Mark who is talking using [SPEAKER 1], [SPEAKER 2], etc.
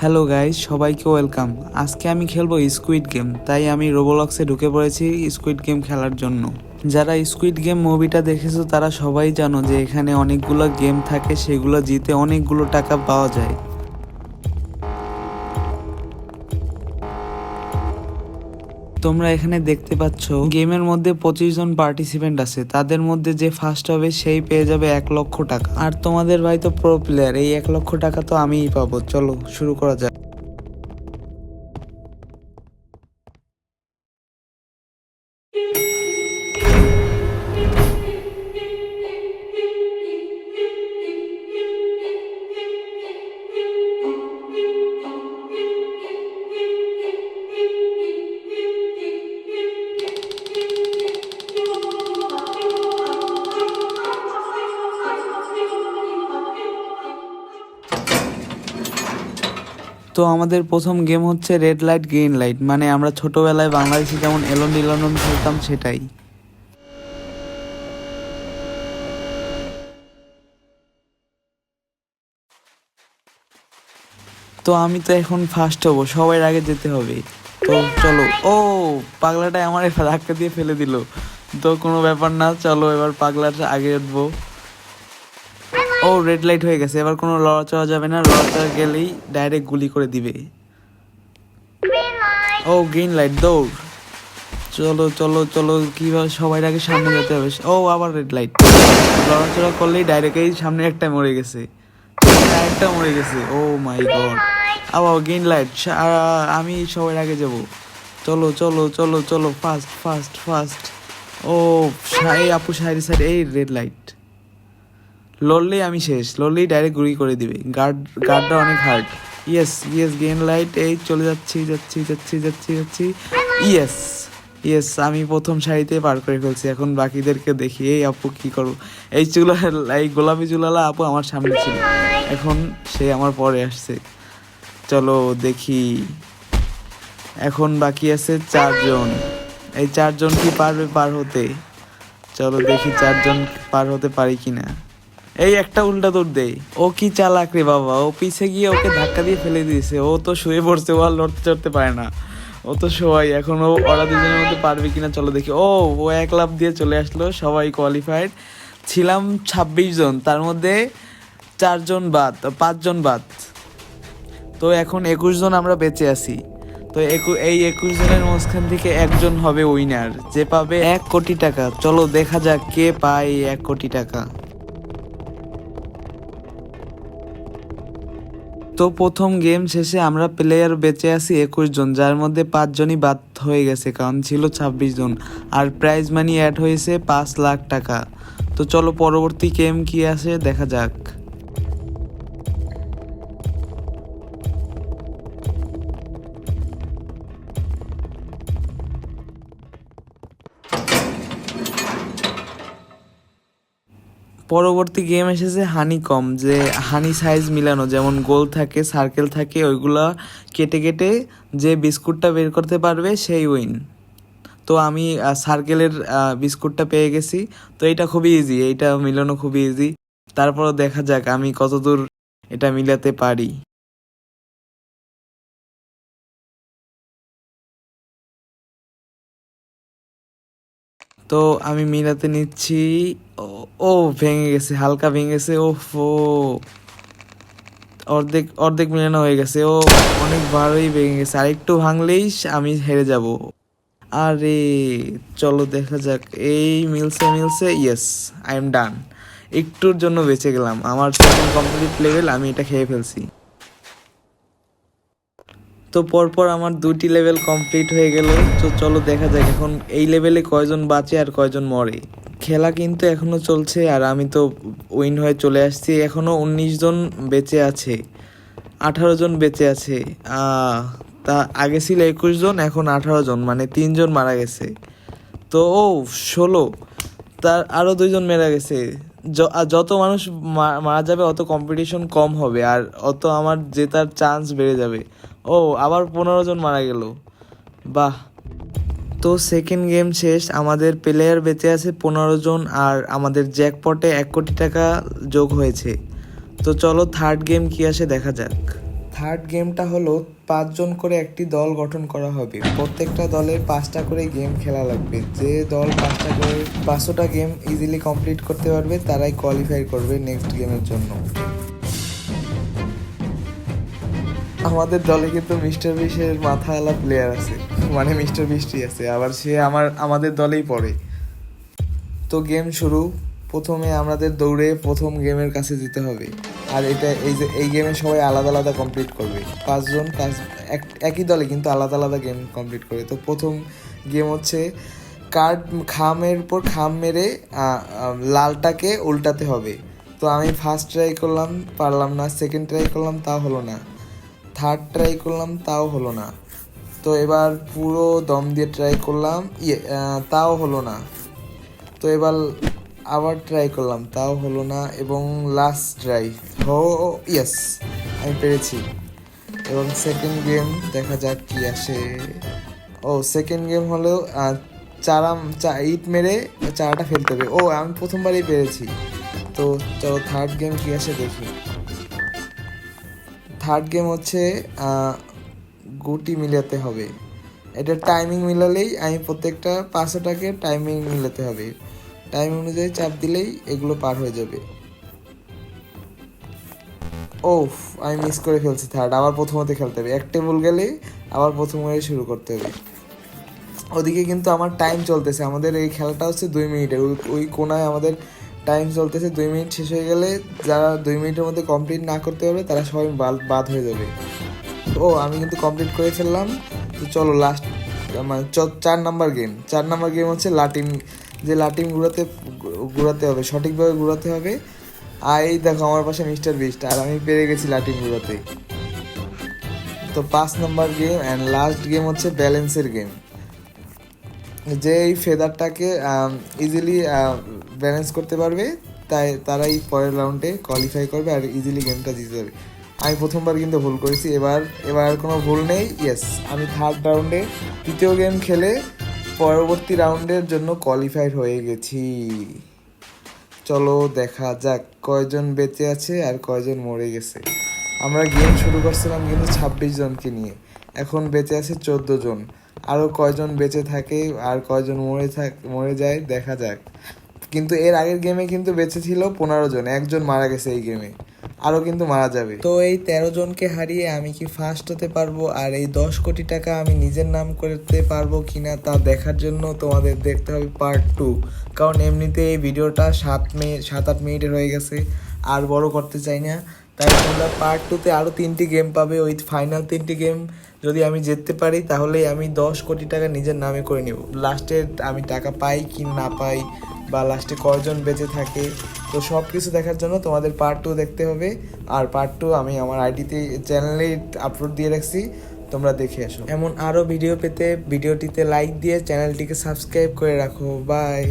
[SPEAKER 1] Hello guys, সবাইকে welcome. আজকে আমি খেলবো স্কুইড গেম, তাই আমি রোবোলক্সে ঢুকে পড়েছি স্কুইড গেম খেলার জন্য। যারা স্কুইড গেম মুভিটা দেখেছো তারা সবাই জানো যে এখানে অনেকগুলো গেম থাকে, সেগুলো জিতে অনেকগুলো টাকা পাওয়া যায়। তোমরা এখানে দেখতে পাচ্ছ গেমের মধ্যে 25 জন পার্টিসিপেন্ট আছে, তাদের মধ্যে যে ফার্স্ট হবে সেই পেয়ে যাবে 1 লক্ষ টাকা। আর তোমাদের ভাই তো প্রো প্লেয়ার, এই 1 লক্ষ টাকা তো আমিই পাবো। চলো শুরু করা যাক। তো আমাদের প্রথম গেম হচ্ছে রেড লাইট গ্রিন লাইট, মানে আমরা ছোটবেলায় বাংলাদেশে যেমন এলন ডিলন খেলতাম সেটাই। তো আমি তো এখন ফার্স্ট হব, সবার আগে যেতে হবে। তো চলো। ও পাগলাটা আমার ধাক্কা দিয়ে ফেলে দিল। তো কোনো ব্যাপার না, চলো এবার পাগলাটা আগে উঠবো। ও রেড লাইট হয়ে গেছে, এবার কোনো লড়াচড়া যাবে না, লড়াচড়া গেলেই ডাইরেক্ট গুলি করে দিবে। ও গ্রিন লাইট, দৌড়। চলো চলো চলো, কিভাবে সবাই আগে সামনে যেতে হবে। ও আবার রেড লাইট, লড়াচড়া করলেই ডাইরেক্ট এই সামনে একটা মরে গেছে, একটা মরে গেছে। ও মাই গড, আবার গ্রিন লাইট, আমি সবার আগে যাব। চলো চলো চলো চলো, ফাস্ট ফাস্ট ফাস্ট। ও এই আপু সাইড সাইড, এই রেড লাইট লড়লেই আমি শেষ, লড়লেই ডাইরেক্ট গুলি করে দিবে। গার্ডটা অনেক hard. Yes yes green light, এই চলে যাচ্ছি যাচ্ছি যাচ্ছি যাচ্ছি যাচ্ছি। ইয়েস ইয়েস, আমি প্রথম সারিতে পার করে ফেলছি। এখন বাকিদেরকে দেখি। এই আপু কি করো, এই এই গোলাপি চুলালা আপু আমার সামনে ছিল, এখন সে আমার পরে আসছে। চলো দেখি, এখন বাকি আছে 4 জন। এই 4 জন কি পারবে পার হতে? চলো দেখি 4 জন পার হতে পারি কিনা। এই একটা উল্টা দৌড় দেয়, ও কি চালাক রে বাবা, ও পিছে গিয়ে ওকে ধাক্কা দিয়ে ফেলে দিয়েছে। ও তো শুয়ে পড়ছে, ও আর লড়তে চড়তে পারে না, ও তো সবাই। এখন ওরা দুজনের মধ্যে পারবে কিনা চলো দেখি। ও 1 লাফ দিয়ে চলে আসলো, সবাই কোয়ালিফাইড। ছিলাম 26 জন, তার মধ্যে 4 জন বাদ, 5 জন বাদ। তো এখন 21 জন আমরা বেঁচে আছি। তো এই 21 জনের মাঝখান থেকে একজন হবে উইনার, যে পাবে 1 কোটি টাকা। চলো দেখা যাক কে পায় 1 কোটি টাকা। তো প্রথম গেম শেষে আমরা প্লেয়ার বেঁচে আছি 21 জন, যার মধ্যে 5 জনই বাদ হয়ে গেছে, কারণ ছিল 26 জন। আর প্রাইজ মানি অ্যাড হয়েছে 5 লাখ টাকা। তো চলো পরবর্তী গেম কি আছে দেখা যাক। পরবর্তী গেম এসেছে হানি কম, যে হানি সাইজ মিলানো, যেমন গোল থাকে সার্কেল থাকে, ওইগুলা কেটে কেটে যে বিস্কুটটা বের করতে পারবে সেই উইন। তো আমি সার্কেলের বিস্কুটটা পেয়ে গেছি। তো এটা খুবই ইজি, এইটা মিলানো খুবই ইজি। তারপর দেখা যাক আমি কতদূর এটা মিলাতে পারি। তো আমি মিলাতে নিচ্ছি। ও ও ভেঙে গেছে, হালকা ভেঙে গেছে। ও অর্ধেক অর্ধেক মিলানো হয়ে গেছে। ও অনেক ভালোই ভেঙে গেছে, আরেকটু ভাঙলেই আমি হেরে যাব। আরে চলো দেখা যাক। এই মিলছে মিলছে, ইয়েস আই এম ডান। একটুর জন্য বেঁচে গেলাম, আমার সেকেন্ড কমপ্লিট লেভেল, আমি এটা খেয়ে ফেলছি। তো পরপর আমার 2টি লেভেল কমপ্লিট হয়ে গেল। তো চলো দেখা যাক এখন এই লেভেলে কয়জন বাঁচে আর কয়জন মরে। খেলা কিন্তু এখনো চলছে, আর আমি তো উইন হয়ে চলে আসছি। এখনো 19 জন বেঁচে আছে, 18 জন বেঁচে আছে। তা আগে ছিল 21 জন, এখন 18 জন, মানে 3 জন মারা গেছে। তো 16, তার আরও 2 জন মারা গেছে। যত মানুষ মারা যাবে অত কম্পিটিশন কম হবে, আর অত আমার জেতার চান্স বেড়ে যাবে। আবার 15 জন মারা গেল, বাহ। তো সেকেন্ড গেম শেষ, আমাদের প্লেয়ার বেঁচে আছে 15 জন, আর আমাদের জ্যাকপটে 1 কোটি টাকা যোগ হয়েছে। তো চলো থার্ড গেম কি আসে দেখা যাক। থার্ড গেমটা হলো 5 জন করে একটি দল গঠন করা হবে। প্রত্যেকটা দলের 5টা করে গেম খেলা লাগবে। যে দল 5টা করে 500টা গেম ইজিলি কমপ্লিট করতে পারবে তারাই কোয়ালিফাই করবে নেক্সট গেমের জন্য। আমাদের দলে কিন্তু মিস্টার বিস্টের মাথাওয়ালা প্লেয়ার আছে, মানে মিস্টার বিস্টই আছে, আবার সে আমাদের দলেই পড়ে। তো গেম শুরু। প্রথমে আমাদের দৌড়ে প্রথম গেমের কাছে যেতে হবে। আর এই গেমে সবাই আলাদা আলাদা কমপ্লিট করবে। 5 জন একই দলে কিন্তু আলাদা আলাদা গেম কমপ্লিট করে। তো প্রথম গেম হচ্ছে কার্ড খামের উপর খাম মেরে লালটাকে উল্টাতে হবে। তো আমি ফার্স্ট ট্রাই করলাম, পারলাম না। সেকেন্ড ট্রাই করলাম, তাও হলো না। থার্ড ট্রাই করলাম, তাও হলো না। তো এবার পুরো দম দিয়ে ট্রাই করলাম, তাও হলো না। তো এবার আবার ট্রাই করলাম, তাও হলো না। এবং লাস্ট ট্রাই ইয়েস, আমি পেরেছি। এবং সেকেন্ড গেম দেখা যাক কি আসে। সেকেন্ড গেম হলো ইট মেরে চারাটা ফেলতে হবে। আমি প্রথমবারই পেরেছি। তো চলো থার্ড গেম কি আসে দেখি। থার্ড গেম হচ্ছে গুটি মিলাতে হবে। এটা টাইমিং মিলালেই আমি প্রত্যেকটা 500টাকে টাইমিং মিলাতে হবে। টাইম অনুযায়ী চাপ দিলেই এগুলো পার হয়ে যাবে। আমি মিস করে ফেলছি থার্ড। আবার প্রথমতে খেলতে হবে। একটা ভুল গেলে আবার প্রথম হয়ে শুরু করতে হবে। ওদিকে কিন্তু আমার টাইম চলতেছে। আমাদের এই খেলাটা হচ্ছে 2 মিনিটের। ওই কোনায় আমাদের টাইম চলতেছে। 2 মিনিট শেষ হয়ে গেলে যারা 2 মিনিটের মধ্যে কমপ্লিট না করতে পারবে তারা সবাই বাদ হয়ে যাবে। আমি কিন্তু কমপ্লিট করে ফেললাম। তো চলো লাস্ট মানে 4 নাম্বার গেম। 4 নাম্বার গেম হচ্ছে লাটিম। যে লাটিম ঘুরাতে হবে, সঠিকভাবে ঘুরাতে হবে। আর এই দেখো আমার পাশে মিস্টার বিস্ট, আর আমি পেরে গেছি লাটিম ঘুরাতে। তো 5 number game and last game হচ্ছে ব্যালেন্সের গেম। যে এই ফেদারটাকে ইজিলি ব্যালেন্স করতে পারবে তারাই পরের রাউন্ডে কোয়ালিফাই করবে আর ইজিলি গেমটা জিতে যাবে। আমি প্রথমবার কিন্তু ভুল করেছি, এবার কোনো ভুল নেই। ইয়েস, আমি থার্ড রাউন্ডে 3য় গেম খেলে পরবর্তী রাউন্ডের জন্য কোয়ালিফাইড হয়ে গেছি। চলো দেখা যাক কয়জন বেঁচে আছে আর কয়জন মরে গেছে। আমরা গেম শুরু করছিলাম কিন্তু 26 জনকে নিয়ে, এখন বেঁচে আছে 14 জন। আরও কয়জন বেঁচে থাকে আর কয়জন মরে যায় দেখা যাক। কিন্তু এর আগের গেমে কিন্তু বেঁচে ছিল 15 জন, একজন মারা গেছে এই গেমে, আরও কিন্তু মারা যাবে। তো এই 13 জনকে হারিয়ে আমি কি ফার্স্ট হতে পারবো আর এই 10 কোটি টাকা আমি নিজের নাম করতে পারবো কিনা তা দেখার জন্য তোমাদের দেখতে হবে পার্ট 2। কারণ এমনিতে এই ভিডিওটা 7-8 মিনিটের হয়ে গেছে, আর বড় করতে চাই না। তাই তোমরা পার্ট 2তে আরও 3টি গেম পাবে। ওই ফাইনাল 3টি গেম যদি আমি জিততে পারি তাহলেই আমি 10 কোটি টাকা নিজের নামে করে নেব। লাস্টে আমি টাকা পাই কি না পাই বা লাস্টে কয়জন বেঁচে থাকে, তো সব কিছু দেখার জন্য তোমাদের পার্ট 2 দেখতে হবে। আর পার্ট 2 আমি আমার আইডিতে চ্যানেলে আপলোড দিয়ে রাখছি, তোমরা দেখে এসো। এমন আরও ভিডিও পেতে ভিডিওটিতে লাইক দিয়ে চ্যানেলটিকে সাবস্ক্রাইব করে রাখো। বাই।